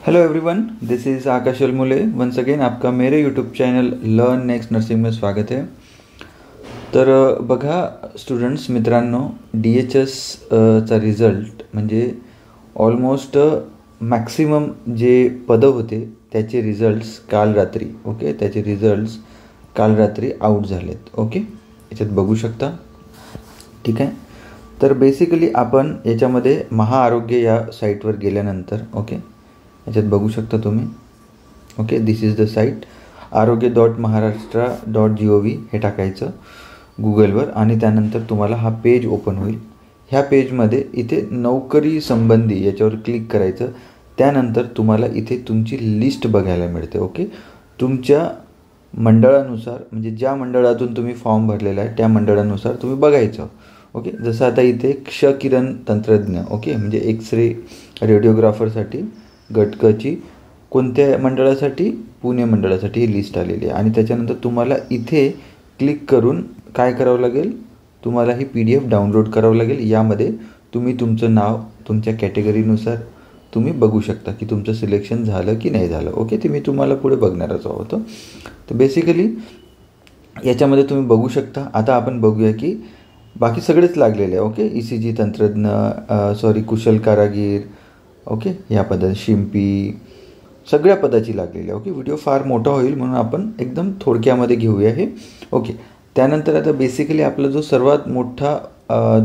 Hello everyone, this is Akash Almule. Once again आपका मेरे YouTube channel learn next nursing में स्वागत आहे। तर बघा स्टुडंट्स मित्रांनो, DHS चा रिझल्ट म्हणजे ऑलमोस्ट मॅक्सिमम जे पदं होते त्याचे रिझल्ट्स काल रात्री आउट झालेत। ओके, याच्यात बघू शकता, ठीक आहे। तर बेसिकली आपण याच्यामध्ये महाआरोग्य या साईटवर गेल्यानंतर याच्यात बघू शकता तुम्ही। Okay, this is the site arogya.maharashtra.gov हे टाकायचं गुगलवर आणि त्यानंतर तुम्हाला हा पेज ओपन होईल। ह्या पेजमध्ये इथे नोकरी संबंधी याच्यावर क्लिक करायचं। त्यानंतर तुम्हाला इथे तुमची लिस्ट बघायला मिळते। ओके, तुमच्या मंडळानुसार म्हणजे ज्या मंडळातून तुम्ही फॉर्म भरलेला आहे त्या मंडळानुसार तुम्ही बघायचं। ओके, जसं आता इथे क्षकिरण तंत्रज्ञ म्हणजे एक्सरे रेडिओग्राफरसाठी घटकाची कोणत्या मंडळासाठी, पुणे मंडळासाठी ही लिस्ट आलेली आहे। आणि त्याच्यानंतर तुम्हाला इथे क्लिक करून काय करावं लागेल, तुम्हाला ही PDF डाउनलोड करावं लागेल। यामध्ये तुम्ही तुमचं नाव तुमच्या कॅटेगरीनुसार तुम्ही बघू शकता की तुमचं सिलेक्शन झालं की नाही झालं। ओके, ते मी तुम्हाला पुढे बघणारच आहोत। तर बेसिकली याच्यामध्ये तुम्ही बघू शकता। आता आपण बघूया की बाकी सगळेच लागलेले आहे। ओके, ECG तंत्रज्ञ, कुशल कारागीर, ओके, या पदात शिंपी, सगळ्या पदाची लागलेली आहे। ओके, व्हिडिओ फार मोठा होईल म्हणून आपण एकदम थोडक्यामध्ये घेऊया हे। ओके, त्यानंतर आता बेसिकली आपला जो सर्वात मोठा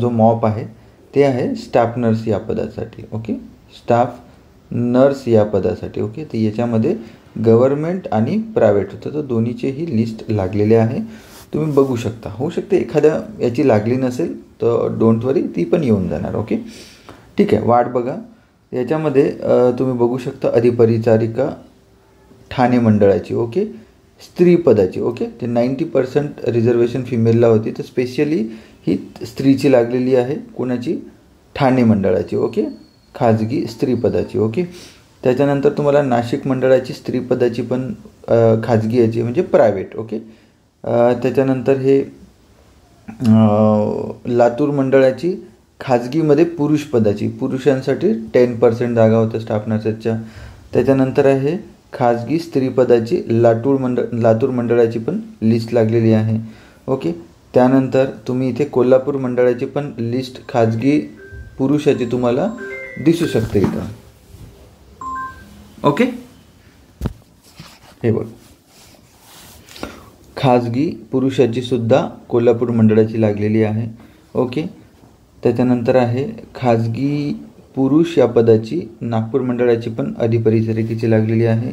जो मॉप आहे ते आहे स्टाफ नर्स या पदासाठी। ओके, स्टाफ नर्स या पदासाठी। ओके, तर याच्यामध्ये गव्हर्नमेंट आणि प्रायव्हेट होतं, तर दोन्हीचेही लिस्ट लागलेले आहे। तुम्ही बघू शकता, होऊ शकते एखाद्या याची लागली नसेल तर डोंट वरी, ती पण येऊन जाणार। ओके, ठीक आहे, वाट बघा। याच्यामध्ये तुम्ही बघू शकता अधिपरिचारिका ठाणे मंडळाची, ओके, स्त्री पदाची। ओके, ते 90% रिझर्वेशन फिमेलला होती, तर स्पेशली ही स्त्रीची लागलेली आहे। कोणाची? ठाणे मंडळाची। ओके, खाजगी स्त्री पदाची। ओके, त्याच्यानंतर तुम्हाला नाशिक मंडळाची स्त्री पदाची पण खाजगी याची म्हणजे प्रायव्हेट। ओके, त्याच्यानंतर हे लातूर मंडळाची खाजगीमध्ये पुरुष पदाची, पुरुषांसाठी 10% जागा होत्या स्टाफ नर्सेसच्या। त्याच्यानंतर आहे खाजगी स्त्री पदाची लातूर मंडळाची पण लिस्ट लागलेली आहे। ओके, त्यानंतर तुम्ही इथे कोल्हापूर मंडळाची पण लिस्ट खाजगी पुरुषाची तुम्हाला दिसू शकते इथं। ओके, हे बघ, खाजगी पुरुषाची सुद्धा कोल्हापूर मंडळाची लागलेली आहे। ओके, त्याच्यानंतर आहे खाजगी पुरुष या पदाची नागपूर मंडळाची पण अधिपरिचारिकेची लागलेली आहे।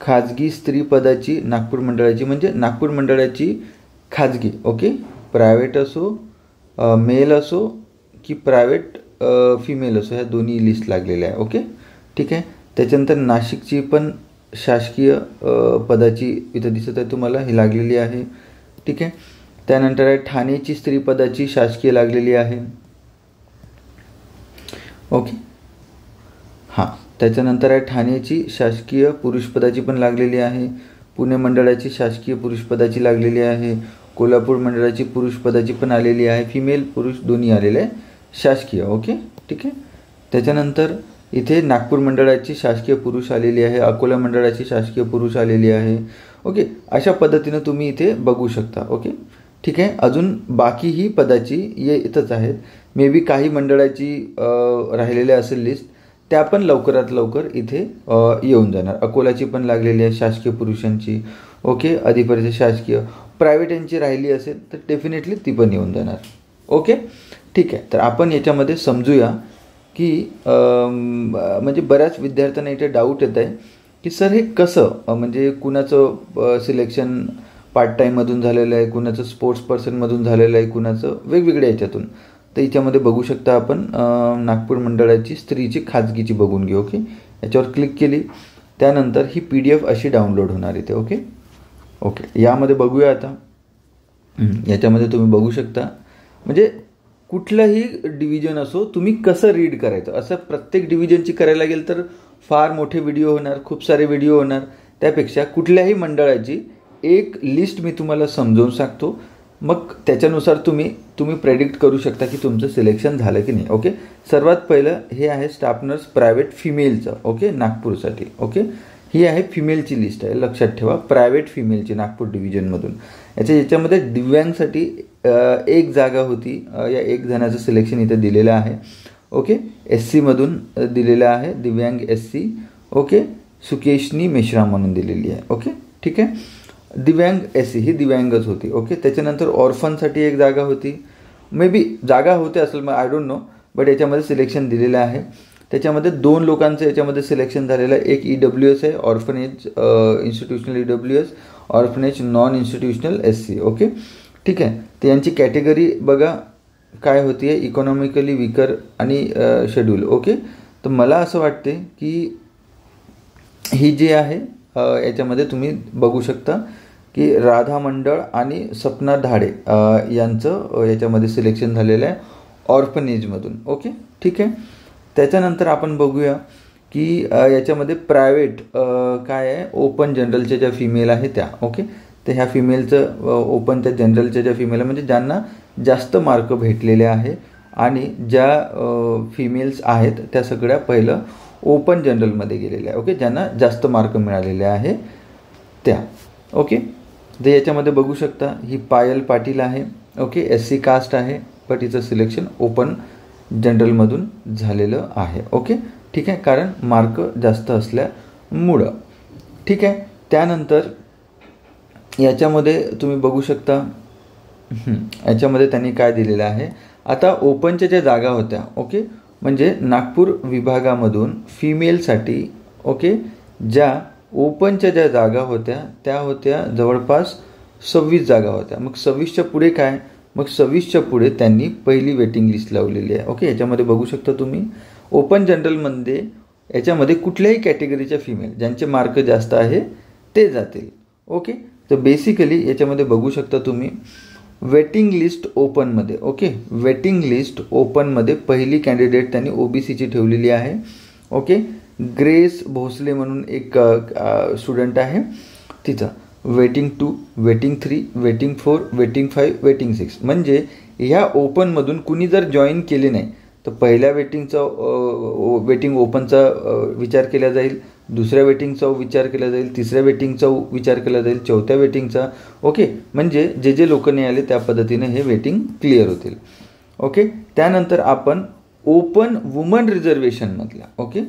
खाजगी स्त्री पदाची नागपूर मंडळाची म्हणजे नागपूर मंडळाची खाजगी, ओके, प्रायव्हेट असो, मेल असो की प्रायव्हेट फिमेल असो, ह्या दोन्ही लिस्ट लागलेल्या आहे। ओके, ठीक आहे। त्याच्यानंतर नाशिकची पण शासकीय पदाची इथं दिसत आहे तुम्हाला, ही लागलेली आहे। ठीक आहे, त्यानंतर आहे ठाणेची स्त्री पदाची शासकीय लागलेली आहे। ओके, हां, त्याच्यानंतर आहे ठाणेची शासकीय पुरुष पदाची पण लागलेली आहे। पुणे मंडळाची शासकीय पुरुष पदाची लागलेली आहे। कोल्हापूर मंडळाची पुरुष पदाची पण आलेली आहे, फिमेल पुरुष दोन्ही आलेले आहे शासकीय। ओके, ठीक आहे। त्याच्यानंतर इथे नागपूर मंडळाची शासकीय पुरुष आलेली आहे, अकोला मंडळाची शासकीय पुरुष आलेली आहे। ओके, अशा पद्धतीनं तुम्ही इथे बघू शकता। ओके, ठीक आहे। अजून बाकी ही पदाची येतच आहेत, मे बी काही मंडळाची राहिलेल्या असेल लिस्ट, त्या पण लवकरात लवकर इथे येऊन जाणार। अकोलाची पण लागलेली आहे शासकीय पुरुषांची। ओके, अधिपरिचारिका शासकीय, प्रायव्हेट यांची राहिली असेल तर डेफिनेटली ती पण येऊन जाणार। ओके, ठीक आहे। तर आपण याच्यामध्ये समजूया की म्हणजे बऱ्याच विद्यार्थ्यांना इथे डाऊट येत आहे की सर हे कसं, म्हणजे कुणाचं सिलेक्शन पार्ट टाईममधून झालेलं आहे, कुणाचं स्पोर्ट्स पर्सनमधून झालेलं आहे, कुणाचं वेगवेगळ्या याच्यातून। तर याच्यामध्ये बघू शकता आपण नागपूर मंडळाची स्त्रीची खाजगीची बघून घेऊ। ओके, याच्यावर क्लिक केली त्यानंतर ही PDF अशी डाउनलोड होणार इथे। ओके, ओके, यामध्ये बघूया आता। याच्यामध्ये तुम्ही बघू शकता म्हणजे कुठलंही डिव्हिजन असो तुम्ही कसं रीड करायचं, असं प्रत्येक डिव्हिजनची करायला गेलं तर फार मोठे व्हिडिओ होणार, खूप सारे व्हिडिओ होणार। त्यापेक्षा कुठल्याही मंडळाची एक लिस्ट मी तुम्हाला समजावून सांगतो, मग त्याच्यानुसार तुम्ही प्रेडिक्ट करू शकता की तुमचं सिलेक्शन झालं की नाही. ओके, सर्वात पहिलं हे आहे स्टाफ नर्स प्रायव्हेट फिमेलचं. ओके, नागपूरसाठी. ओके, ही आहे फिमेलची लिस्ट आहे, लक्षात ठेवा, प्रायव्हेट फिमेलची नागपूर डिव्हिजनमधून. याच्यामध्ये दिव्यांगसाठी एक जागा होती, या एक जणाचं सिलेक्शन इथे दिलेलं आहे. ओके, SC मधून दिलेलं आहे, दिव्यांग SC. ओके, सुकेशनी मिश्रा म्हणून दिलेली आहे. ओके, ठीक आहे, दिव्यांग SC ही दिव्यांगच होती. ओके, त्याच्यानंतर ऑर्फनसाठी एक जागा होती, मे बी जागा होते असेल, मग आय डोंट नो, बट याच्यामध्ये सिलेक्शन दिलेलं आहे. त्याच्यामध्ये 2 लोकांचं याच्यामध्ये सिलेक्शन झालेलं आहे. एक EWS आहे, orphanage institutional EWS, orphanage non institutional SC. Okay, ठीक आहे, तर यांची कॅटेगरी बघा काय होती आहे, इकॉनॉमिकली विकर आणि शेड्यूल. ओके, तर मला असं वाटते की ही जी आहे याच्यामध्ये तुम्ही बघू शकता की राधा मंडळ आणि सपना धाडे यांचं याच्यामध्ये सिलेक्शन झालेलं आहे ऑर्फनेजमधून. ओके, ठीक आहे, त्याच्यानंतर आपण बघूया की याच्यामध्ये प्रायव्हेट काय आहे, ओपन जनरलच्या ज्या फिमेल आहे त्या. ओके, तर ह्या फिमेलचं ओपन त्या जनरलच्या ज्या फिमेल म्हणजे ज्यांना जास्त मार्क भेटलेले आहे आणि ज्या फिमेल्स आहेत त्या सगळ्या पहिलं ओपन जनरलमध्ये गेलेल्या आहे. ओके, ज्यांना जास्त मार्क मिळालेले आहे त्या. ओके, तर याच्यामध्ये बघू शकता ही पायल पाटील आहे. ओके, SC कास्ट आहे, बट हिचं सिलेक्शन ओपन जनरलमधून झालेलं आहे. ओके, ठीक आहे, कारण मार्क जास्त असल्यामुळं. ठीक आहे, त्यानंतर याच्यामध्ये तुम्ही बघू शकता याच्यामध्ये त्यांनी काय दिलेलं आहे. आता ओपनच्या ज्या जागा होत्या, ओके, म्हणजे नागपूर विभागामधून फिमेलसाठी, ओके, ज्या ओपनच्या ज्या जागा होत्या त्या होत्या जवळपास 26 जागा होत्या. मग 26च्या पुढे काय, मग 26च्या पुढे त्यांनी पहिली वेटिंग लिस्ट लावलेली आहे. ओके, याच्यामध्ये बघू शकता तुम्ही ओपन जनरलमध्ये याच्यामध्ये कुठल्याही कॅटेगरीच्या फिमेल ज्यांचे मार्क जास्त आहे ते जातील. ओके, तर बेसिकली याच्यामध्ये बघू शकता तुम्ही वेटिंग लिस्ट ओपनमध्ये. ओके, वेटिंग लिस्ट ओपनमध्ये पहिली कॅन्डिडेट त्यांनी OBCची ठेवलेली आहे. ओके, ग्रेस भोसले म्हणून एक स्टुडंट आहे, तिचं waiting 2, waiting 3, waiting 4, waiting 5, waiting 6. म्हणजे ह्या ओपनमधून कुणी जर जॉईन केले नाही तर पहिल्या वेटिंग ओपनचा विचार केला जाईल, दुसऱ्या वेटिंगचा विचार केला जाईल, तिसऱ्या वेटिंगचा विचार केला जाईल, चौथ्या वेटिंगचा. ओके, म्हणजे जे लोक नाही आले त्या पद्धतीने हे वेटिंग क्लिअर होतील. ओके, त्यानंतर आपण ओपन वुमन रिझर्वेशनमधल्या, ओके,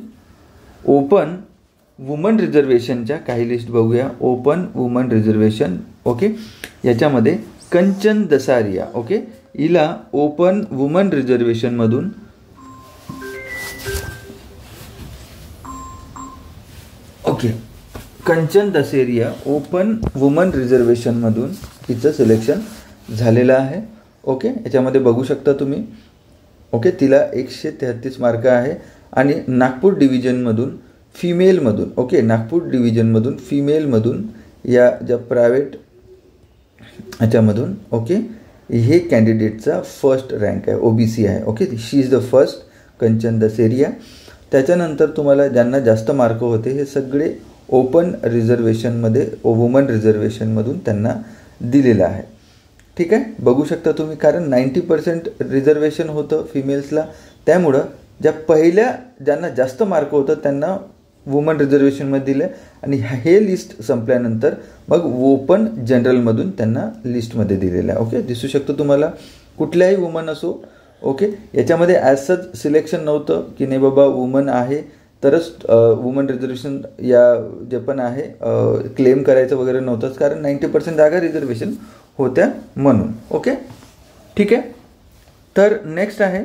ओपन वुमन रिझर्वेशनच्या काही लिस्ट बघूया. ओपन वुमन रिझर्वेशन, ओके, याच्यामध्ये कंचन दसारिया, ओके, हिला ओपन वुमन रिझर्वेशनमधून okay, Kanchan Dasariya open woman रिझर्वेशनमधून तिचं सिलेक्शन झालेलं आहे. ओके, याच्यामध्ये बघू शकता तुम्ही. ओके, तिला 133 मार्क आहे आणि नागपूर डिव्हिजनमधून फिमेलमधून, ओके, नागपूर डिव्हिजनमधून फिमेलमधून या ज्या प्रायव्हेट ह्याच्यामधून, ओके, हे कॅन्डिडेटचा फर्स्ट रँक आहे, OBC आहे. Okay, she is the first, Kanchan Dasariya. त्याच्यानंतर तुम्हाला ज्यांना जास्त मार्क होते हे सगळे ओपन रिझर्वेशनमध्ये वुमन रिझर्वेशनमधून त्यांना दिलेलं आहे. ठीक आहे, बघू शकता तुम्ही, कारण 90% रिझर्वेशन होतं फिमेल्सला, त्यामुळं ज्या पहिल्या ज्यांना जास्त मार्क होतं त्यांना वुमन रिझर्वेशनमध्ये दिलं आणि हे लिस्ट संपल्यानंतर मग ओपन जनरलमधून त्यांना लिस्टमध्ये दिलेलं आहे. ओके, दिसू शकतं तुम्हाला, कुठल्याही वुमन असो. ओके, याच्यामध्ये ॲज सच सिलेक्शन नव्हतं की नाही बाबा वुमन आहे तरच वुमन रिझर्वेशन या जे पण आहे क्लेम करायचं वगैरे नव्हतंच, कारण 90% जागा रिझर्वेशन होत्या म्हणून. ओके, ठीक आहे, तर नेक्स्ट आहे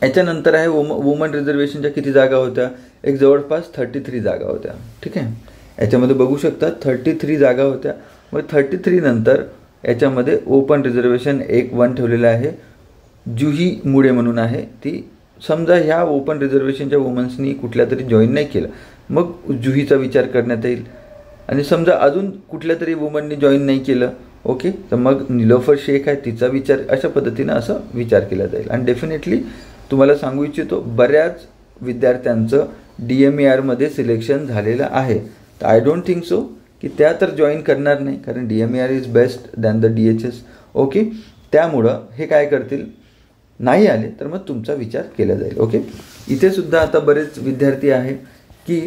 याच्यानंतर आहे वुमन रिझर्वेशनच्या किती जागा होत्या, एक जवळपास 33 जागा होत्या. ठीक आहे, याच्यामध्ये बघू शकता 33 जागा होत्या. मग 33 नंतर याच्यामध्ये ओपन रिझर्वेशन 1 ठेवलेलं आहे, जुही मुळे म्हणून आहे ती. समजा ह्या ओपन रिझर्वेशनच्या वुमन्सनी कुठल्या तरी जॉईन नाही केलं, मग जुहीचा विचार करण्यात येईल. आणि समजा अजून कुठल्या तरी वुमननी जॉईन नाही केलं, ओके, तर मग निलोफर शेख आहे तिचा विचार, अशा पद्धतीनं असं विचार केला जाईल. आणि डेफिनेटली तुम्हाला सांगू इच्छितो बऱ्याच विद्यार्थ्यांचं DMERमध्ये सिलेक्शन झालेलं आहे. तर आय डोंट थिंक सो की त्या तर जॉईन करणार नाही, कारण DMER is best than the DHS. Okay, त्यामुळं हे काय करतील, नाही आले तर मग तुमचा विचार केला जाईल. ओके, इथे सुद्धा आता बरेच विद्यार्थी आहे की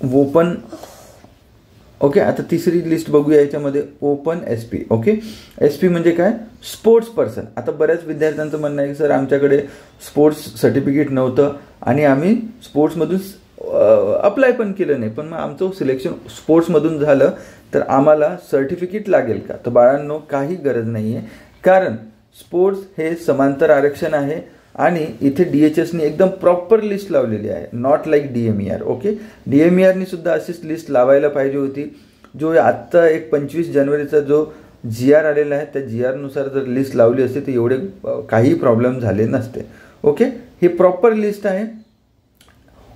ओपन. ओके, आता तिसरी लिस्ट बघूया याच्यामध्ये, ओपन SP. ओके, SP म्हणजे काय, स्पोर्ट्स पर्सन. आता बऱ्याच विद्यार्थ्यांचं म्हणणं आहे की सर आमच्याकडे स्पोर्ट्स सर्टिफिकेट नव्हतं आणि आम्ही स्पोर्ट्समधून अप्लाय पण केलं नाही, पण मग आमचं सिलेक्शन स्पोर्ट्समधून झालं तर आम्हाला सर्टिफिकेट लागेल का? तर बाळांनो, काही गरज नाही आहे, कारण स्पोर्ट्स हे समांतर आरक्षण आहे आणि इथे DHSनी एकदम प्रॉपर लिस्ट लावलेली आहे, नॉट लाईक DMER. ओके, DMERनी सुद्धा अशीच लिस्ट लावायला पाहिजे होती. जो आत्ता एक 25 जानेवारीचा जो GR आलेला आहे त्या GRनुसार जर लिस्ट लावली असती तर एवढे काही प्रॉब्लेम झाले नसते. ओके, हे प्रॉपर लिस्ट आहे.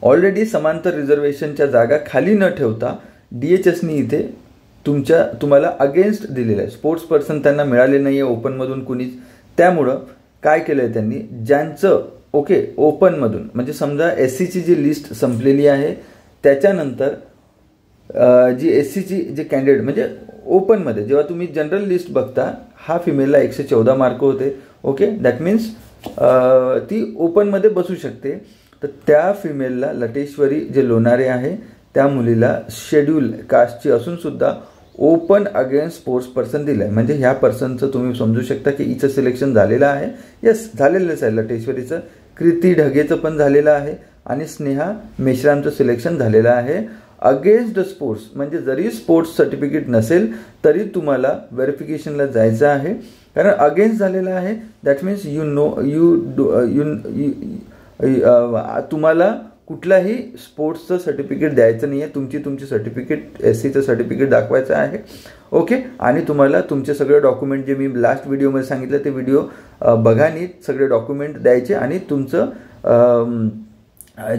ऑलरेडी समांतर रिझर्वेशनच्या जागा खाली न ठेवता DHSनी इथे तुम्हाला अगेन्स्ट दिलेलं आहे. स्पोर्ट्स पर्सन त्यांना मिळाले नाही आहे ओपनमधून कुणीच. त्यामुळं काय केलं आहे त्यांनी, ज्यांचं ओके ओपनमधून म्हणजे समजा SCची जी लिस्ट संपलेली आहे त्याच्यानंतर जी SCची जे कॅन्डिडेट म्हणजे ओपनमध्ये जेव्हा तुम्ही जनरल लिस्ट बघता, हा फिमेलला 114 मार्क होते. ओके, दॅट मीन्स ती ओपनमध्ये बसू शकते. तर त्या फिमेलला लटेश्वरी जे लोणारे आहे त्या मुलीला शेड्यूल कास्टची असून सुद्धा ओपन अगेन्स्ट स्पोर्ट्स पर्सन दिलं आहे. म्हणजे ह्या पर्सनचं तुम्ही समजू शकता की हिचं सिलेक्शन झालेलं आहे. यस, झालेलंच आहे. लटेश्वरीचं, कृती ढगेचं पण झालेलं आहे आणि स्नेहा मेश्रामचं सिलेक्शन झालेलं आहे अगेन्स्ट द स्पोर्ट्स. म्हणजे जरी स्पोर्ट्स सर्टिफिकेट नसेल तरी तुम्हाला व्हेरिफिकेशनला जायचं आहे, कारण अगेन्स्ट झालेलं आहे. दॅट मीन्स तुम्हाला कुठलाही स्पोर्ट्सचं सर्टिफिकेट द्यायचं नाही आहे. तुमची सर्टिफिकेट SCचं सर्टिफिकेट दाखवायचं आहे. ओके, आणि तुम्हाला तुमचे सगळे डॉक्युमेंट जे मी लास्ट व्हिडिओमध्ये सांगितलं ते व्हिडिओ बघा नीट, सगळे डॉक्युमेंट द्यायचे आणि तुमचं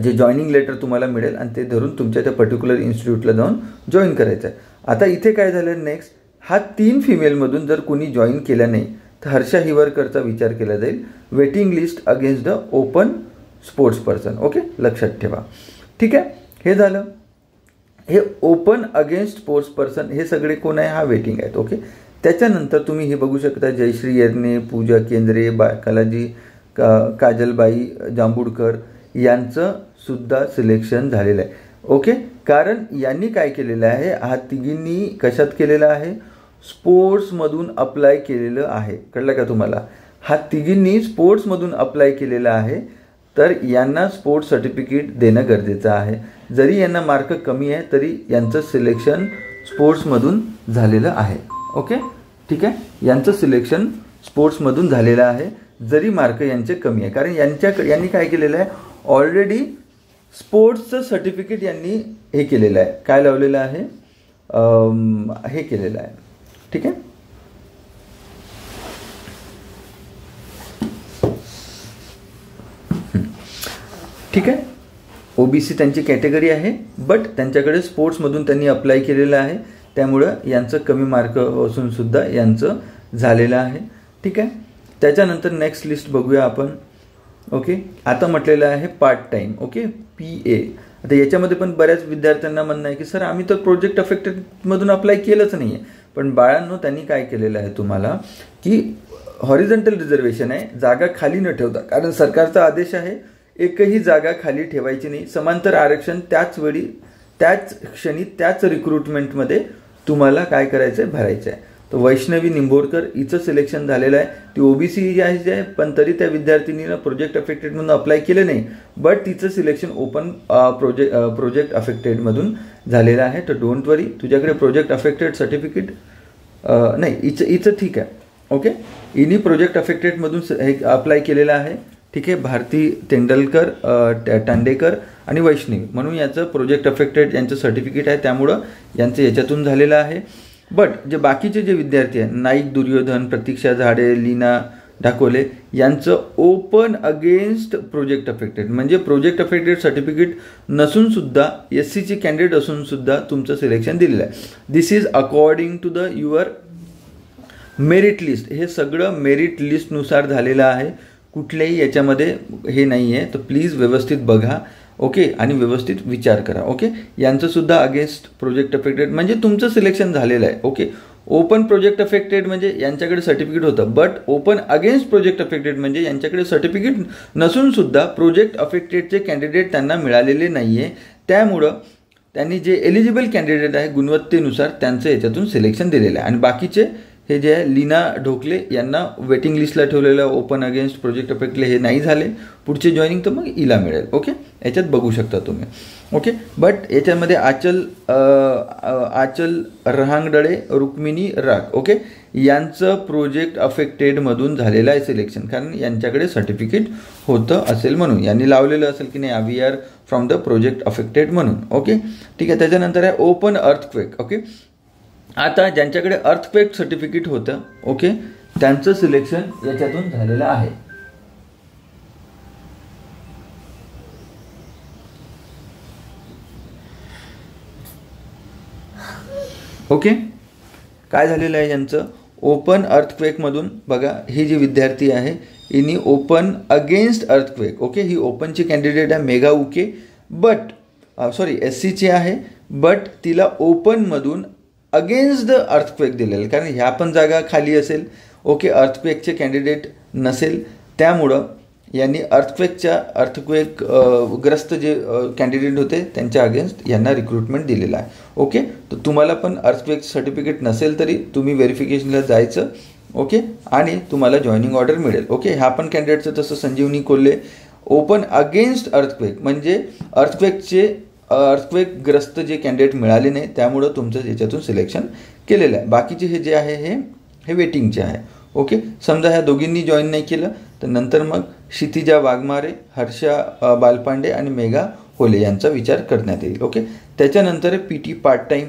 जे जॉईनिंग लेटर तुम्हाला मिळेल आणि ते धरून तुमच्या त्या पर्टिक्युलर इन्स्टिट्यूटला जाऊन जॉईन करायचं आहे. आता इथे काय झालं नेक्स्ट, हा 3 फिमेलमधून जर कोणी जॉईन केला नाही तर हर्षा हिवरकरचा विचार केला जाईल, waiting list against the open sports person. Okay, लक्षात ठेवा. ठीक आहे, हे झालं. हे ओपन अगेन्स्ट स्पोर्ट्स पर्सन हे सगळे कोण आहे, हा वेटिंग आहेत. ओके, त्याच्यानंतर तुम्ही हे बघू शकता, जयश्री येरणे, पूजा केंद्रे, कलाजी काजलबाई जांभूडकर यांचं सुद्धा सिलेक्शन झालेलं आहे. ओके, कारण यांनी काय केलेलं आहे, हा तिघींनी कशात केलेलं आहे, स्पोर्ट्समधून अप्लाय केलेलं आहे. कळलं का तुम्हाला? हा तिघींनी स्पोर्ट्समधून अप्लाय केलेलं आहे, तर यांना स्पोर्ट्स सर्टिफिकेट देणं गरजेचं आहे. जरी यांना मार्क कमी आहे तरी यांचं सिलेक्शन स्पोर्ट्समधून झालेलं आहे. ओके, ठीक आहे, यांचं सिलेक्शन स्पोर्ट्समधून झालेलं आहे जरी मार्क यांचे कमी आहे, कारण यांनी काय केलेलं आहे, ऑलरेडी स्पोर्ट्सचं सर्टिफिकेट यांनी हे केलेलं आहे, काय लावलेलं आहे, हे केलेलं आहे. ठीक आहे, ठीक आहे. OBC त्यांची कॅटेगरी आहे, बट त्यांच्याकडे स्पोर्ट्समधून त्यांनी अप्लाय केलेलं आहे, त्यामुळं यांचं कमी मार्क असून सुद्धा यांचं झालेलं आहे. ठीक आहे, त्याच्यानंतर नेक्स्ट लिस्ट बघूया आपण. ओके, आता म्हटलेलं आहे पार्ट टाईम. Okay, PA. आता याच्यामध्ये पण बऱ्याच विद्यार्थ्यांना म्हणणं आहे की सर आम्ही तर प्रोजेक्ट अफेक्टेडमधून अप्लाय केलंच नाही आहे. पण बाळांनो, त्यांनी काय केलेलं आहे तुम्हाला की हॉरिझॉन्टल रिझर्वेशन आहे, जागा खाली न ठेवता, कारण सरकारचा आदेश आहे एकही जागा खाली ठेवायची नाही. समांतर आरक्षण त्याच वेळी, त्याच क्षणी, त्याच रिक्रुटमेंटमध्ये तुम्हाला काय करायचं आहे, भरायचं आहे. तर वैष्णवी निंबोरकर हिचं सिलेक्शन झालेलं आहे. ती OBC आहे, पण तरी त्या विद्यार्थिनीनं प्रोजेक्ट अफेक्टेडमधून अप्लाय केलं नाही, बट तिचं सिलेक्शन ओपन प्रोजेक्ट अफेक्टेडमधून झालेलं आहे. तर डोंट वरी, तुझ्याकडे प्रोजेक्ट अफेक्टेड सर्टिफिकेट नाही, हिचं ठीक आहे. ओके, हिनी प्रोजेक्ट अफेक्टेडमधून हे अप्लाय केलेलं आहे. ठीक आहे, भारती तेंडलकर, टांडेकर आणि वैष्णवी म्हणून याचं प्रोजेक्ट अफेक्टेड यांचं सर्टिफिकेट आहे, त्यामुळं यांचं याच्यातून झालेलं आहे. बट जे बाकीचे जे विद्यार्थी आहेत, नाईक दुर्योधन, प्रतीक्षा झाडे, लीना ढाकोले, यांचं ओपन अगेन्स्ट प्रोजेक्ट अफेक्टेड, म्हणजे प्रोजेक्ट अफेक्टेड सर्टिफिकेट नसून सुद्धा SCची कॅन्डिडेट असून सुद्धा तुमचं सिलेक्शन दिलेलं आहे. This is according to the your merit list. हे सगळं मेरिट लिस्टनुसार झालेलं आहे, कुठल्याही याच्यामध्ये हे नाही आहे. तर प्लीज व्यवस्थित बघा ओके, आणि व्यवस्थित विचार करा. ओके, यांचंसुद्धा अगेन्स्ट प्रोजेक्ट अफेक्टेड म्हणजे तुमचं सिलेक्शन झालेलं आहे. ओके, ओपन प्रोजेक्ट अफेक्टेड म्हणजे यांच्याकडे सर्टिफिकेट होतं, but open against project affected म्हणजे यांच्याकडे सर्टिफिकेट नसूनसुद्धा प्रोजेक्ट अफेक्टेडचे कॅन्डिडेट त्यांना मिळालेले नाही आहे. त्यामुळं त्यांनी जे एलिजिबल कॅन्डिडेट आहे गुणवत्तेनुसार त्यांचं याच्यातून सिलेक्शन दिलेलं आहे. आणि बाकीचे हे जे आहे लीना ढोकले यांना वेटिंग लिस्टला ठेवलेलं ओपन अगेन्स्ट प्रोजेक्ट अफेक्टले हे नाही झाले, पुढचे जॉईनिंग तर मग हिला मिळेल. ओके, याच्यात बघू शकता तुम्ही. ओके, बट याच्यामध्ये आचल रहांगडळे, रुक्मिणी राग, ओके, यांचं प्रोजेक्ट अफेक्टेडमधून झालेलं आहे सिलेक्शन, कारण यांच्याकडे सर्टिफिकेट होतं असेल म्हणून यांनी लावलेलं असेल की नाही we are from the project affected म्हणून. ओके, ठीक आहे. त्याच्यानंतर आहे ओपन अर्थक्वेक. ओके, आता ज्यांच्याकडे अर्थक्वेक सर्टिफिकेट होतं, ओके, त्यांचं सिलेक्शन याच्यातून झालेलं आहे. ओके, काय झालेलं आहे यांचं ओपन अर्थक्वेकमधून बघा, ही जी विद्यार्थी आहे हिनी ओपन अगेन्स्ट अर्थक्वेक, ओके, ही ओपनची कॅन्डिडेट आहे मेघा उके, बट SCची आहे, बट तिला ओपनमधून अगेन्स्ट द अर्थक्वेक दिलेलं, कारण ह्या पण जागा खाली असेल. ओके, अर्थक्वेकचे कॅन्डिडेट नसेल, त्यामुळं यांनी अर्थक्वेक ग्रस्त जे कॅन्डिडेट होते त्यांच्या अगेन्स्ट यांना रिक्रुटमेंट दिलेलं आहे. ओके, तर तुम्हाला पण अर्थक्वेक सर्टिफिकेट नसेल तरी तुम्ही व्हेरिफिकेशनला जायचं. ओके, आणि तुम्हाला जॉईनिंग ऑर्डर मिळेल. ओके, ह्या पण कॅन्डिडेटचं तसं संजीवनी कोल्हे ओपन अगेन्स्ट अर्थक्वेक म्हणजे अर्थक्वेकग्रस्त जे कॅन्डिडेट मिळाले नाही, त्यामुळं तुमचं याच्यातून सिलेक्शन केलेलं आहे. बाकीचे हे जे आहे हे वेटिंगचे आहे. ओके, समजा ह्या दोघींनी जॉईन नाही केलं तर नंतर मग क्षितिजा वाघमारे, हर्षा बालपांडे आणि मेघा होले यांचा विचार करण्यात येईल. ओके, त्याच्यानंतर PT पार्ट टाईम.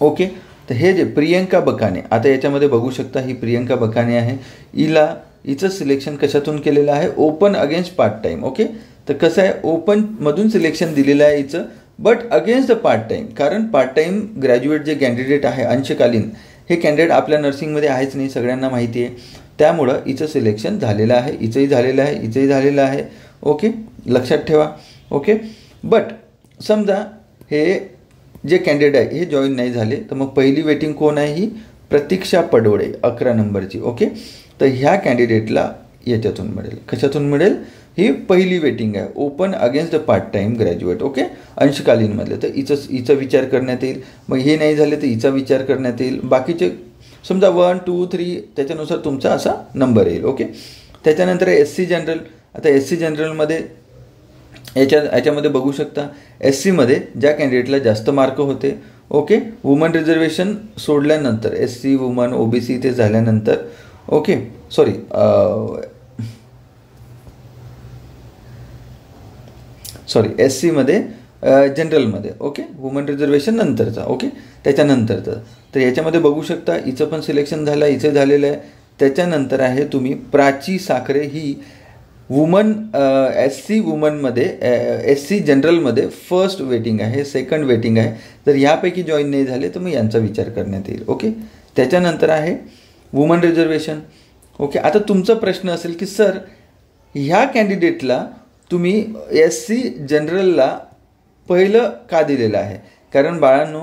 ओके, तर हे जे प्रियंका बकाने, आता याच्यामध्ये बघू शकता ही प्रियंका बकाने आहे, हिचं सिलेक्शन कशातून केलेलं आहे open against part time. Okay, तर कसं आहे ओपनमधून सिलेक्शन दिलेलं आहे हिचं, but against the part time, कारण पार्ट टाईम ग्रॅज्युएट जे कॅन्डिडेट आहे अंशकालीन हे कॅन्डिडेट आपल्या नर्सिंगमध्ये आहेच नाही, सगळ्यांना माहिती आहे. त्यामुळं हिचं सिलेक्शन झालेलं आहे, हिचंही झालेलं आहे. ओके, लक्षात ठेवा. ओके, बट समजा हे जे कॅन्डिडेट आहे हे जॉईन नाही झाले तर मग पहिली वेटिंग कोण आहे ही प्रतीक्षा पडोळे 11 नंबरची. ओके, तर ह्या कॅन्डिडेटला याच्यातून मिळेल, कशातून मिळेल, ही पहिली वेटिंग आहे open against the part time graduate. Okay, अंशकालीनमधले, तर हिचा विचार करण्यात येईल. मग हे नाही झाले तर हिचा विचार करण्यात येईल. बाकीचे समजा 1, 2, 3 त्याच्यानुसार तुमचा असा नंबर येईल. ओके, त्याच्यानंतर SC जनरल. आता SC जनरलमध्ये याच्यामध्ये बघू शकता SCमध्ये ज्या कॅन्डिडेटला जास्त मार्क होते, ओके, वुमन रिझर्वेशन सोडल्यानंतर SC वुमन OBC ते झाल्यानंतर, ओके, SCमध्ये जनरलमध्ये, ओके, वुमन रिझर्वेशन नंतरचा, ओके, त्याच्यानंतरचा. तर याच्यामध्ये बघू शकता हिचं पण सिलेक्शन झालं, हिचं झालेलं आहे. त्याच्यानंतर आहे तुम्ही प्राची साखरे, ही वुमन SC वुमनमध्ये SC जनरलमध्ये फर्स्ट वेटिंग आहे, सेकंड वेटिंग आहे. जर ह्यापैकी जॉईन नाही झाले तर मग यांचा विचार करण्यात येईल. ओके, त्याच्यानंतर आहे वुमन रिझर्वेशन. ओके, आता तुमचा प्रश्न असेल की सर ह्या कॅन्डिडेटला तुम्ही SC जनरलला पहिलं का दिलेलं आहे, कारण बाळांनो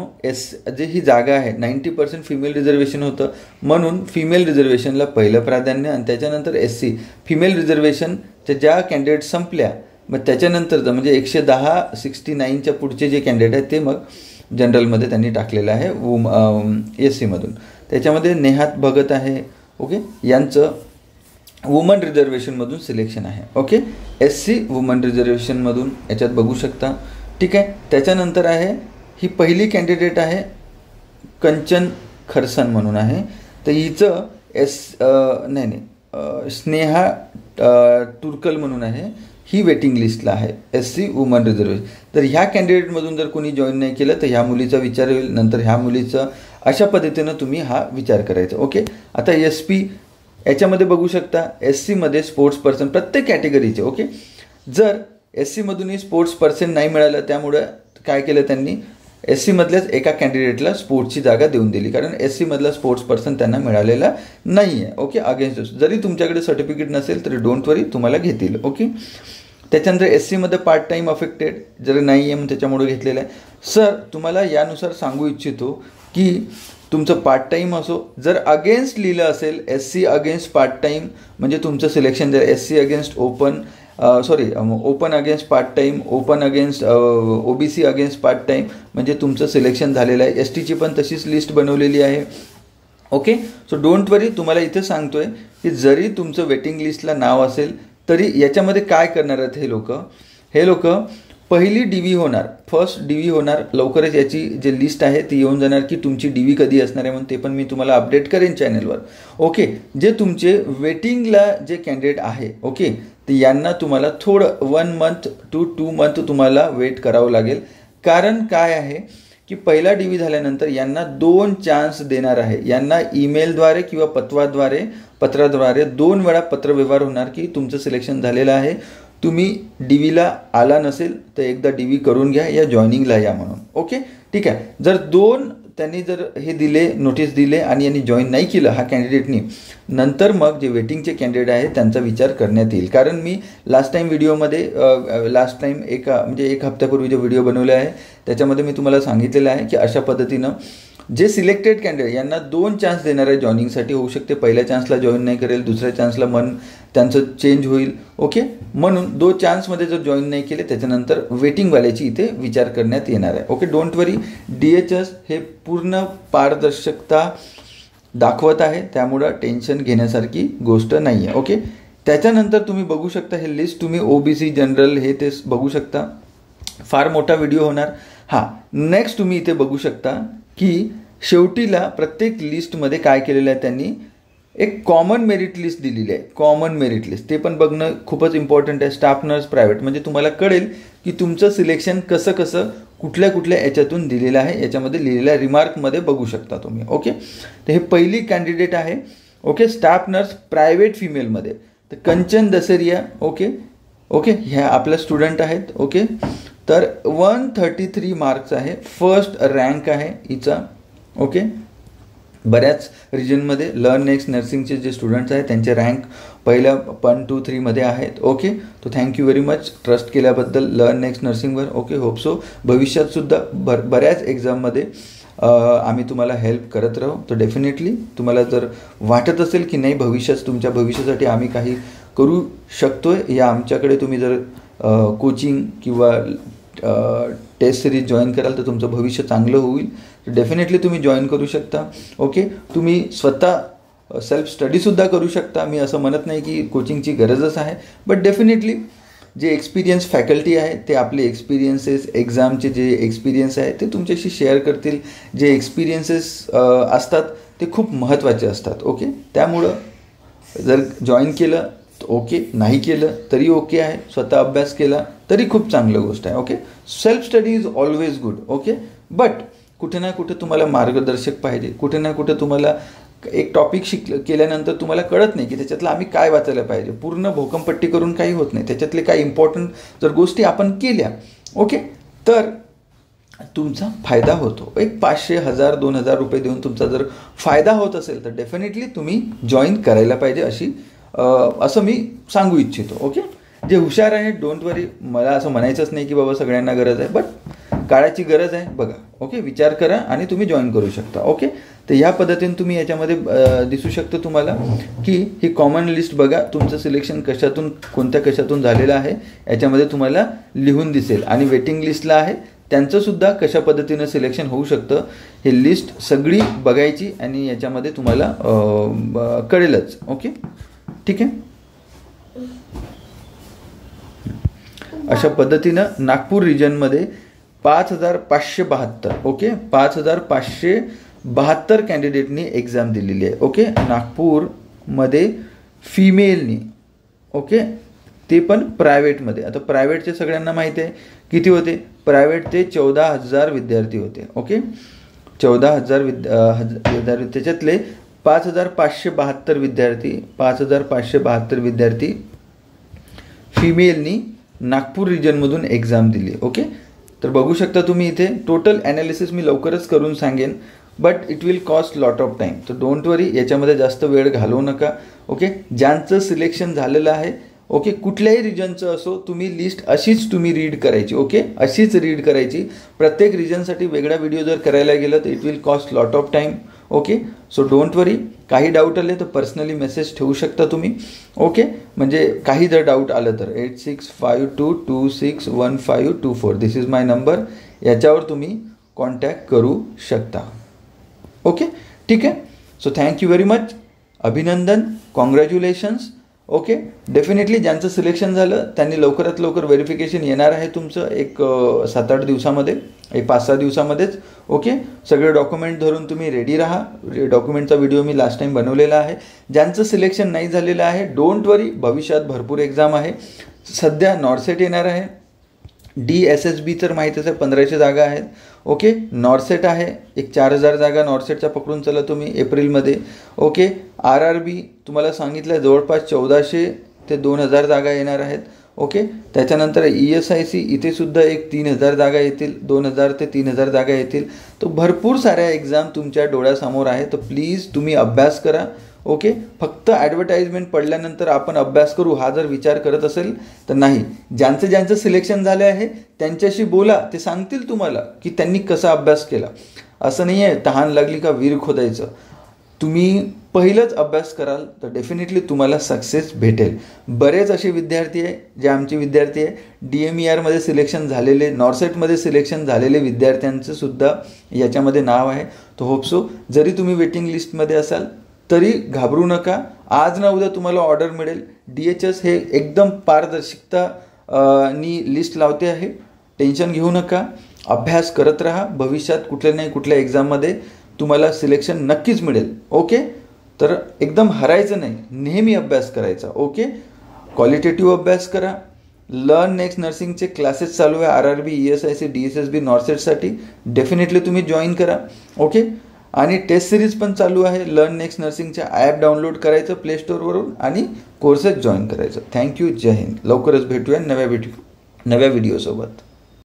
जे ही जागा आहे 90% फिमेल रिझर्वेशन होतं, म्हणून फिमेल रिझर्वेशनला पहिलं प्राधान्य, आणि त्याच्यानंतर SC फिमेल रिझर्वेशनच्या ज्या कॅन्डिडेट संपल्या मग त्याच्यानंतर म्हणजे 169च्या पुढचे जे कॅन्डिडेट आहेत ते मग जनरलमध्ये त्यांनी टाकलेलं आहे SCमधून. त्याच्यामध्ये नेहात भगत आहे, ओके, यांचं वुमन रिझर्वेशनमधून सिलेक्शन आहे. ओके, SC वुमन रिझर्वेशनमधून याच्यात बघू शकता. ठीक आहे, त्याच्यानंतर आहे ही पहिली कॅन्डिडेट आहे कंचन खरसन म्हणून आहे, तर हिचं स्नेहा तुर्कल म्हणून आहे, ही वेटिंग लिस्टला आहे SC वुमन रिझर्वेशन. तर ह्या कॅन्डिडेटमधून जर कोणी जॉईन नाही केलं तर ह्या मुलीचा विचार होईल, नंतर ह्या मुलीचं, अशा पद्धतीनं तुम्ही हा विचार करायचा. ओके, आता SP याच्यामध्ये बघू शकता SCमध्ये स्पोर्ट्स पर्सन प्रत्येक कॅटेगरीचे. ओके, जर SCमधूनही स्पोर्ट्स पर्सन नाही मिळालं, त्यामुळं काय केलं त्यांनी SCमधल्याच एका कॅन्डिडेटला स्पोर्ट्सची जागा देऊन दिली, कारण SCमधला स्पोर्ट्स पर्सन त्यांना मिळालेला नाही आहे. ओके, अगेन्स्ट जरी तुमच्याकडे सर्टिफिकेट नसेल तरी डोंट वरी, तुम्हाला घेतील. ओके, त्याच्यानंतर SC मध्ये पार्ट टाईम अफेक्टेड जर नाही आहे मग त्याच्यामुळे घेतलेलं आहे. सर तुम्हाला यानुसार सांगू इच्छितो की तुमचं पार्ट टाईम असो, जर अगेन्स्ट लिहिलं असेल SC अगेन्स्ट पार्ट टाईम म्हणजे तुमचं सिलेक्शन जर SC against open against part time, open against OBC against part time म्हणजे तुमचं सिलेक्शन झालेलं आहे. STची पण तशीच लिस्ट बनवलेली आहे. ओके, सो डोंट वरी. तुम्हाला इथे सांगतोय की जरी तुमचं वेटिंग लिस्टला नाव असेल तरी याच्यामध्ये काय करणार आहेत हे लोक पहिली DV होणार, फर्स्ट DV होणार. लवकरच याची जी लिस्ट आहे ती येऊन जाणार की तुमची DV कधी असणार आहे म्हणून ते पण मी तुम्हाला अपडेट करेन चॅनलवर. ओके, जे तुमचे वेटिंगला जे कॅन्डिडेट आहे ओके तर यांना तुम्हाला थोडं 1 month to 2 month तुम्हाला वेट करावं लागेल. कारण काय आहे की पहिला DV झाल्यानंतर यांना 2 चान्स देणार आहे. यांना ईमेलद्वारे किंवा पत्राद्वारे 2 वेळा पत्रव्यवहार होणार की तुमचं सिलेक्शन झालेलं आहे. तुम्ही DVला आला नसेल तर एकदा DV करून घ्या या जॉईनिंगला या म्हणून. ओके ठीक आहे. जर त्यांनी जर हे दिले, नोटीस दिले आणि यांनी जॉईन नाही केलं हा कॅन्डिडेटनी, नंतर मग जे वेटिंगचे कॅन्डिडेट आहेत त्यांचा विचार करण्यात येईल. कारण मी लास्ट टाईम एक हप्त्यापूर्वी जो व्हिडिओ बनवला आहे त्याच्यामध्ये मी तुम्हाला सांगितलेलं आहे की अशा पद्धतीनं जे सिलेक्टेड कॅन्डिडेट यांना 2 चान्स देणार आहे जॉईनिंगसाठी. होऊ शकते पहिल्या चान्सला जॉईन नाही करेल, दुसऱ्या चान्सला मन त्यांचं चेंज होईल. ओके, म्हणून 2 चान्समध्ये जर जॉईन नाही केले त्याच्यानंतर वेटिंगवाल्याची इथे विचार करण्यात येणार आहे. Okay, don't worry. DHS हे पूर्ण पारदर्शकता दाखवत आहे, त्यामुळं टेन्शन घेण्यासारखी गोष्ट नाही आहे. ओके, त्याच्यानंतर तुम्ही बघू शकता हे लिस्ट, तुम्ही OBC जनरल हे ते बघू शकता. फार मोठा व्हिडिओ होणार. नेक्स्ट तुम्ही इथे बघू शकता की शेवटीला प्रत्येक लिस्टमध्ये काय केलेलं आहे त्यांनी एक कॉमन मेरिट लिस्ट दिलेली आहे. कॉमन मेरिट लिस्ट ते पण बघणं खूपच इम्पॉर्टंट आहे. स्टाफ नर्स प्रायव्हेट म्हणजे तुम्हाला कळेल की तुमचं सिलेक्शन कसं कुठल्या याच्यातून दिलेलं आहे. याच्यामध्ये लिहिलेल्या रिमार्कमध्ये बघू शकता तुम्ही. ओके, तर हे पहिली कॅन्डिडेट आहे. ओके, स्टाफ नर्स प्रायव्हेट फिमेलमध्ये तर कंचन दसरिया. ओके ह्या आपल्या स्टुडंट आहेत. ओके, तर 133 मार्क्स आहे, फर्स्ट रँक आहे हिचा. ओके, बऱ्याच रिजनमध्ये लर्न नेक्स्ट नर्सिंगचे जे स्टुडंट्स आहेत त्यांचे रँक पहिल्या 1, 2, 3 मध्ये आहेत. ओके, तो थँक्यू व्हेरी मच ट्रस्ट केल्याबद्दल लर्न नेक्स्ट नर्सिंगवर. ओके, होप सो भविष्यात सुद्धा बऱ्याच एक्झाममध्ये आम्ही तुम्हाला हेल्प करत राहू. तर डेफिनेटली तुम्हाला जर वाटत असेल की नाही तुमच्या भविष्यासाठी आम्ही काही करू शकतोय या आमच्याकडे तुम्ही जर कोचिंग किंवा टेस्ट सिरीज जॉईन कराल तर तुमचं भविष्य चांगलं होईल. डेफिनेटली तुम्ही जॉईन करू शकता. ओके, तुम्ही स्वतः सेल्फ स्टडीसुद्धा करू शकता. मी असं म्हणत नाही की कोचिंगची गरजच आहे, बट डेफिनेटली जे एक्सपिरियन्स फॅकल्टी आहे ते आपले एक्सपिरियन्सेस, एक्झामचे जे एक्सपिरियन्स आहे ते तुमच्याशी शेअर करतील. जे एक्सपिरियन्सेस असतात ते खूप महत्त्वाचे असतात. ओके, त्यामुळं जर जॉईन केलं ओके, नाही केलं तरी ओके आहे, स्वतः अभ्यास केला तरी खूप चांगलं गोष्ट आहे. Okay, self study is always good. Okay, but कुठे ना कुठे तुम्हाला मार्गदर्शक पाहिजे. कुठे ना कुठे तुम्हाला एक टॉपिक केल्यानंतर तुम्हाला कळत नाही की त्याच्यातलं आम्ही काय वाचायला पाहिजे. पूर्ण भोकमपट्टी करून काही होत नाही. त्याच्यातले काही इम्पॉर्टंट जर गोष्टी आपण केल्या ओके तर तुमचा फायदा होतो. एक 500, 1000, 2000 रुपये देऊन तुमचा जर फायदा होत असेल तर डेफिनेटली तुम्ही जॉईन करायला पाहिजे असं मी सांगू इच्छितो. ओके, जे हुशार आहे डोंट वरी. मला असं म्हणायचंच नाही की बाबा सगळ्यांना गरज आहे, बट काळाची गरज आहे बघा. ओके, विचार करा आणि तुम्ही जॉईन करू शकता. ओके, तर ह्या पद्धतीने तुम्ही याच्यामध्ये दिसू शकतं तुम्हाला की ही कॉमन लिस्ट बघा. तुमचं सिलेक्शन कोणत्या कशातून झालेलं आहे याच्यामध्ये तुम्हाला लिहून दिसेल. आणि वेटिंग लिस्टला आहे त्यांचंसुद्धा कशा पद्धतीनं सिलेक्शन होऊ शकतं हे लिस्ट सगळी बघायची आणि याच्यामध्ये तुम्हाला कळेलच. ओके, ठीक आहे. अशा पद्धतीनं नागपूर रिजनमध्ये 5572 ओके 5572 कॅन्डिडेटनी एक्झाम दिलेली आहे. ओके, नागपूरमध्ये फिमेलनी. ओके, ते पण प्रायव्हेटमध्ये. आता प्रायव्हेटचे सगळ्यांना माहिती आहे किती होते. प्रायव्हेट ते 14,000 विद्यार्थी होते. ओके, 14,000 विद्यार्थी, त्याच्यातले 5572 विद्यार्थी फिमेलनी नागपूर रिजनमधून एक्झाम दिली. ओके, तर बघू शकता तुम्ही इथे टोटल ॲनालिसिस मी लवकरच करून सांगेन, but it will cost lot of time. तर डोंट वरी, याच्यामध्ये जास्त वेळ घालवू नका. ओके, ज्यांचं सिलेक्शन झालेलं आहे ओके, कुठल्याही रिजनचं असो, तुम्ही लिस्ट अशीच तुम्ही रीड करायची. ओके, अशीच रीड करायची. प्रत्येक रिजनसाठी वेगळा व्हिडिओ जर करायला गेलं तर it will cost lot of time. Okay, so don't worry. काही डाऊट आले तर पर्सनली मेसेज ठेवू शकता तुम्ही. ओके, म्हणजे काही जर डाऊट आलं तर 8652261524 दिस इज माय नंबर. याच्यावर तुम्ही कॉन्टॅक्ट करू शकता. ओके, ठीक आहे. So thank you very much. अभिनंदन, कॉंग्रॅच्युलेशन्स. ओके, डेफिनेटली ज्यांचं सिलेक्शन झालं त्यांनी लवकरात लवकर व्हेरिफिकेशन येणार आहे तुमचं एक 7-8 दिवसामध्ये, एक 5-6 दिवसामध्येच. ओके, सगळे डॉक्युमेंट धरून तुम्ही रेडी राहा. डॉक्युमेंटचा व्हिडिओ मी लास्ट टाईम बनवलेला आहे. ज्यांचं सिलेक्शन नाही झालेलं आहे, डोंट वरी, भविष्यात भरपूर एक्झाम आहे. सध्या नॉर्सेट येणार आहे. DSSB तर माहीतच आहे, 1500 जागा आहेत. ओके, नॉर्सेट आहे, एक 4000 जागा नॉर्सेटच्या पकडून चला तुम्ही एप्रिलमध्ये. ओके, RRB तुम्हाला सांगितलं जवळपास 1400 ते 2000 जागा येणार आहेत. ओके, त्याच्यानंतर ESIC इथे सुद्धा एक 3000 जागा येतील, 2000 ते 3000 जागा येतील. तर भरपूर साऱ्या एक्झाम तुमच्या डोळ्यासमोर आहे. तर प्लीज तुम्ही अभ्यास करा. ओके, फक्त ॲडव्हर्टाइजमेंट पडल्यानंतर आपण अभ्यास करू हा जर विचार करत असेल तर नाही. ज्यांचं सिलेक्शन झालं आहे त्यांच्याशी बोला, ते सांगतील तुम्हाला की त्यांनी कसा अभ्यास केला. असं नाही आहे तहान लागली का विहीर खोदायचं. तुम्ही पहिलंच अभ्यास कराल तर डेफिनेटली तुम्हाला सक्सेस भेटेल. बरेच असे विद्यार्थी आहे जे आमचे विद्यार्थी आहे DMERमध्ये सिलेक्शन झालेले, नॉर्सेटमध्ये सिलेक्शन झालेले विद्यार्थ्यांचं सुद्धा याच्यामध्ये नाव आहे. तो होप्सो जरी तुम्ही वेटिंग लिस्टमध्ये असाल तरी घाबरू नका. आज ना उद्या तुम्हाला ऑर्डर मिळेल. DHS हे एकदम पारदर्शकता नी लिस्ट लावते आहे. टेन्शन घेऊ नका, अभ्यास करत राहा. भविष्यात कुठल्या नाही कुठल्या एक्झाममध्ये तुम्हाला सिलेक्शन नक्कीच मिळेल. ओके, तर एकदम हरायचं नाही, नेहमी अभ्यास करायचा. ओके, क्वालिटेटिव्ह अभ्यास करा. लर्न नेक्स्ट नर्सिंगचे क्लासेस चालू आहे RRB, ESIC, DSSB, नॉर्सेटसाठी. डेफिनेटली तुम्ही जॉईन करा. ओके, आणि टेस्ट सिरीज पण चालू आहे. लर्न नेक्स्ट नर्सिंगचे ॲप डाउनलोड करायचं प्ले स्टोअरवरून आणि कोर्सेस जॉईन करायचं. थँक्यू, जय हिंद. लवकरच भेटूया नव्या व्हिडिओसोबत.